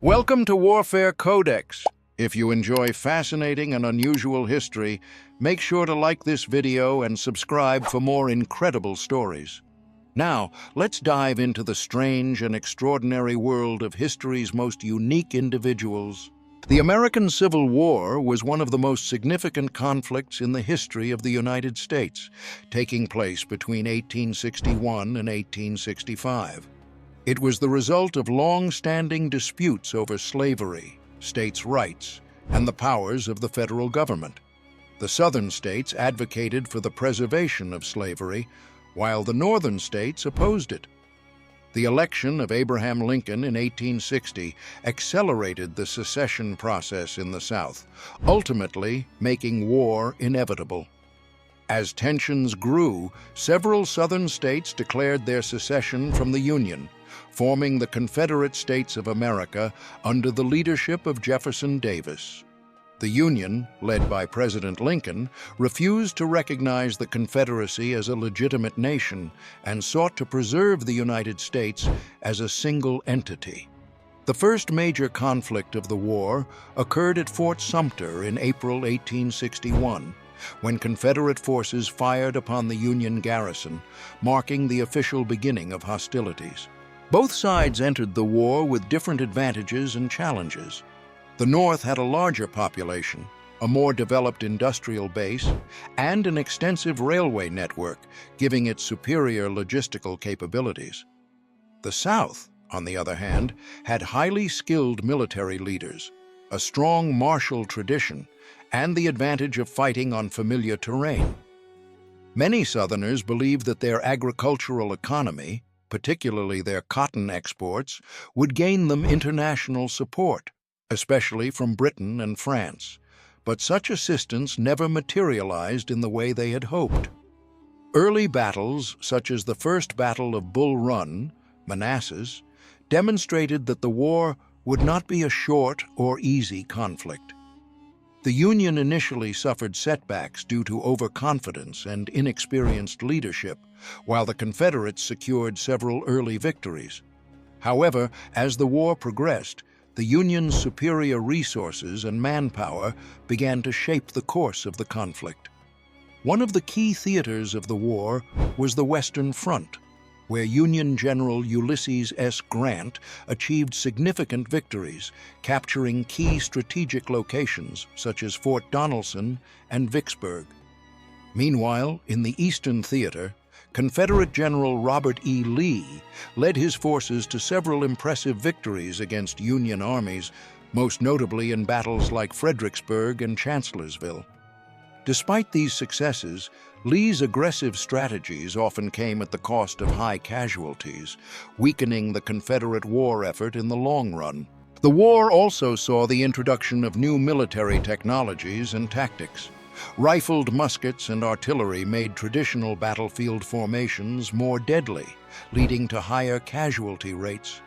Welcome to Warfare Codex. If you enjoy fascinating and unusual history, make sure to like this video and subscribe for more incredible stories. Now, let's dive into the strange and extraordinary world of history's most unique individuals. The American Civil War was one of the most significant conflicts in the history of the United States, taking place between 1861 and 1865. It was the result of long-standing disputes over slavery, states' rights, and the powers of the federal government. The southern states advocated for the preservation of slavery, while the northern states opposed it. The election of Abraham Lincoln in 1860 accelerated the secession process in the South, ultimately making war inevitable. As tensions grew, several southern states declared their secession from the Union, forming the Confederate States of America under the leadership of Jefferson Davis. The Union, led by President Lincoln, refused to recognize the Confederacy as a legitimate nation and sought to preserve the United States as a single entity. The first major conflict of the war occurred at Fort Sumter in April 1861, when Confederate forces fired upon the Union garrison, marking the official beginning of hostilities. Both sides entered the war with different advantages and challenges. The North had a larger population, a more developed industrial base, and an extensive railway network, giving it superior logistical capabilities. The South, on the other hand, had highly skilled military leaders, a strong martial tradition, and the advantage of fighting on familiar terrain. Many Southerners believed that their agricultural economy, particularly their cotton exports, would gain them international support, especially from Britain and France. But such assistance never materialized in the way they had hoped. Early battles, such as the First Battle of Bull Run, Manassas, demonstrated that the war would not be a short or easy conflict. The Union initially suffered setbacks due to overconfidence and inexperienced leadership, while the Confederates secured several early victories. However, as the war progressed, the Union's superior resources and manpower began to shape the course of the conflict. One of the key theaters of the war was the Western Front, where Union General Ulysses S. Grant achieved significant victories, capturing key strategic locations such as Fort Donelson and Vicksburg. Meanwhile, in the Eastern Theater, Confederate General Robert E. Lee led his forces to several impressive victories against Union armies, most notably in battles like Fredericksburg and Chancellorsville. Despite these successes, Lee's aggressive strategies often came at the cost of high casualties, weakening the Confederate war effort in the long run. The war also saw the introduction of new military technologies and tactics. Rifled muskets and artillery made traditional battlefield formations more deadly, leading to higher casualty rates.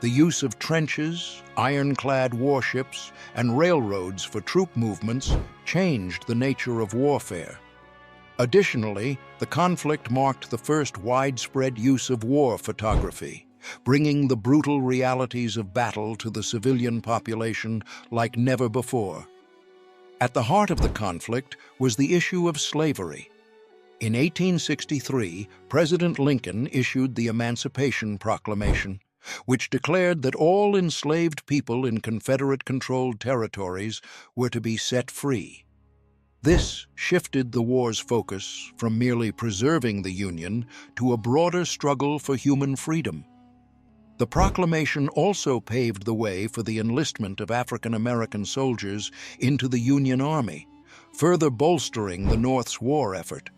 The use of trenches, ironclad warships, and railroads for troop movements changed the nature of warfare. Additionally, the conflict marked the first widespread use of war photography, bringing the brutal realities of battle to the civilian population like never before. At the heart of the conflict was the issue of slavery. In 1863, President Lincoln issued the Emancipation Proclamation, which declared that all enslaved people in Confederate-controlled territories were to be set free. This shifted the war's focus from merely preserving the Union to a broader struggle for human freedom. The proclamation also paved the way for the enlistment of African-American soldiers into the Union Army, further bolstering the North's war effort.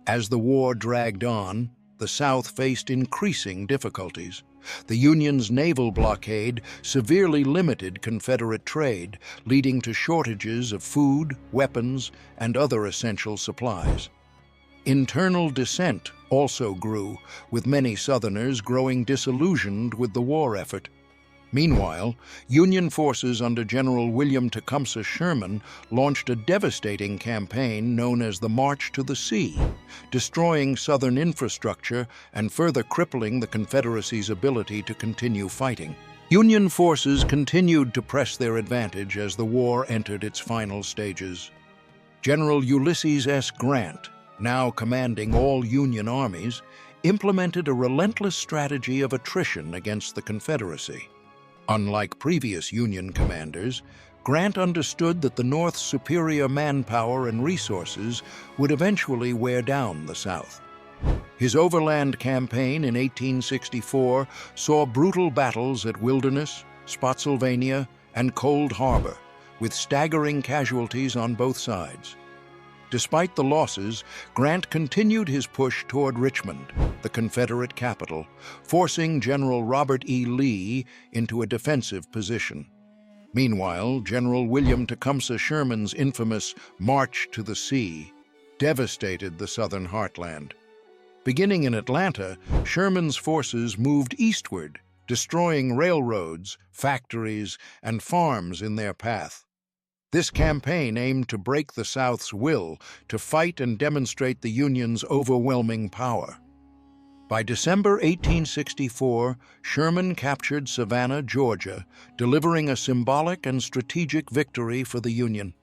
As the war dragged on, the South faced increasing difficulties. The Union's naval blockade severely limited Confederate trade, leading to shortages of food, weapons, and other essential supplies. Internal dissent also grew, with many Southerners growing disillusioned with the war effort. Meanwhile, Union forces under General William Tecumseh Sherman launched a devastating campaign known as the March to the Sea, destroying Southern infrastructure and further crippling the Confederacy's ability to continue fighting. Union forces continued to press their advantage as the war entered its final stages. General Ulysses S. Grant, now commanding all Union armies, implemented a relentless strategy of attrition against the Confederacy. Unlike previous Union commanders, Grant understood that the North's superior manpower and resources would eventually wear down the South. His overland campaign in 1864 saw brutal battles at Wilderness, Spotsylvania, and Cold Harbor, with staggering casualties on both sides. Despite the losses, Grant continued his push toward Richmond, the Confederate capital, forcing General Robert E. Lee into a defensive position. Meanwhile, General William Tecumseh Sherman's infamous March to the Sea devastated the Southern heartland. Beginning in Atlanta, Sherman's forces moved eastward, destroying railroads, factories, and farms in their path. This campaign aimed to break the South's will to fight and demonstrate the Union's overwhelming power. By December 1864, Sherman captured Savannah, Georgia, delivering a symbolic and strategic victory for the Union.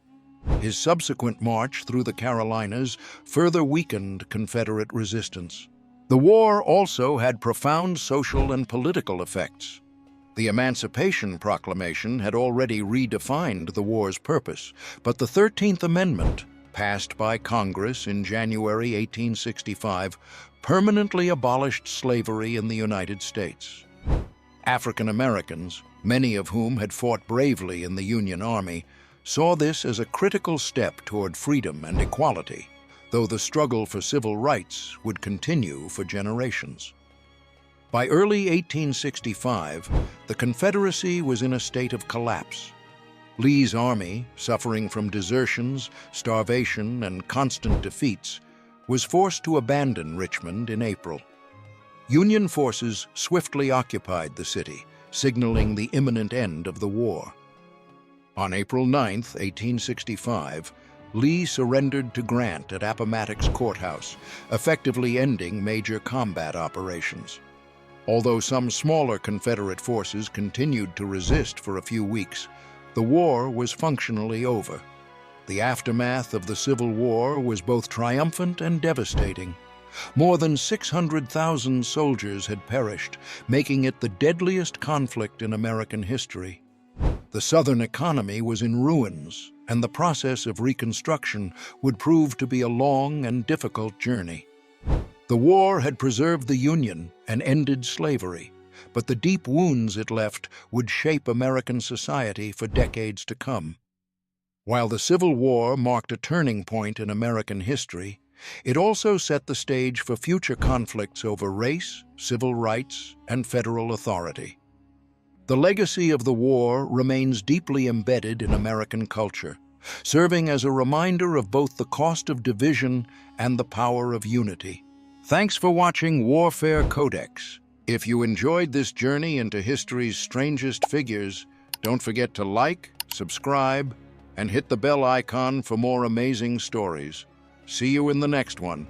His subsequent march through the Carolinas further weakened Confederate resistance. The war also had profound social and political effects. The Emancipation Proclamation had already redefined the war's purpose, but the 13th Amendment, passed by Congress in January 1865, permanently abolished slavery in the United States. African Americans, many of whom had fought bravely in the Union Army, saw this as a critical step toward freedom and equality, though the struggle for civil rights would continue for generations. By early 1865, the Confederacy was in a state of collapse. Lee's army, suffering from desertions, starvation, and constant defeats, was forced to abandon Richmond in April. Union forces swiftly occupied the city, signaling the imminent end of the war. On April 9, 1865, Lee surrendered to Grant at Appomattox Courthouse, effectively ending major combat operations. Although some smaller Confederate forces continued to resist for a few weeks, the war was functionally over. The aftermath of the Civil War was both triumphant and devastating. More than 600,000 soldiers had perished, making it the deadliest conflict in American history. The Southern economy was in ruins, and the process of reconstruction would prove to be a long and difficult journey. The war had preserved the Union and ended slavery, but the deep wounds it left would shape American society for decades to come. While the Civil War marked a turning point in American history, it also set the stage for future conflicts over race, civil rights, and federal authority. The legacy of the war remains deeply embedded in American culture, serving as a reminder of both the cost of division and the power of unity. Thanks for watching Warfare Codex. If you enjoyed this journey into history's strangest figures, don't forget to like, subscribe, and hit the bell icon for more amazing stories. See you in the next one.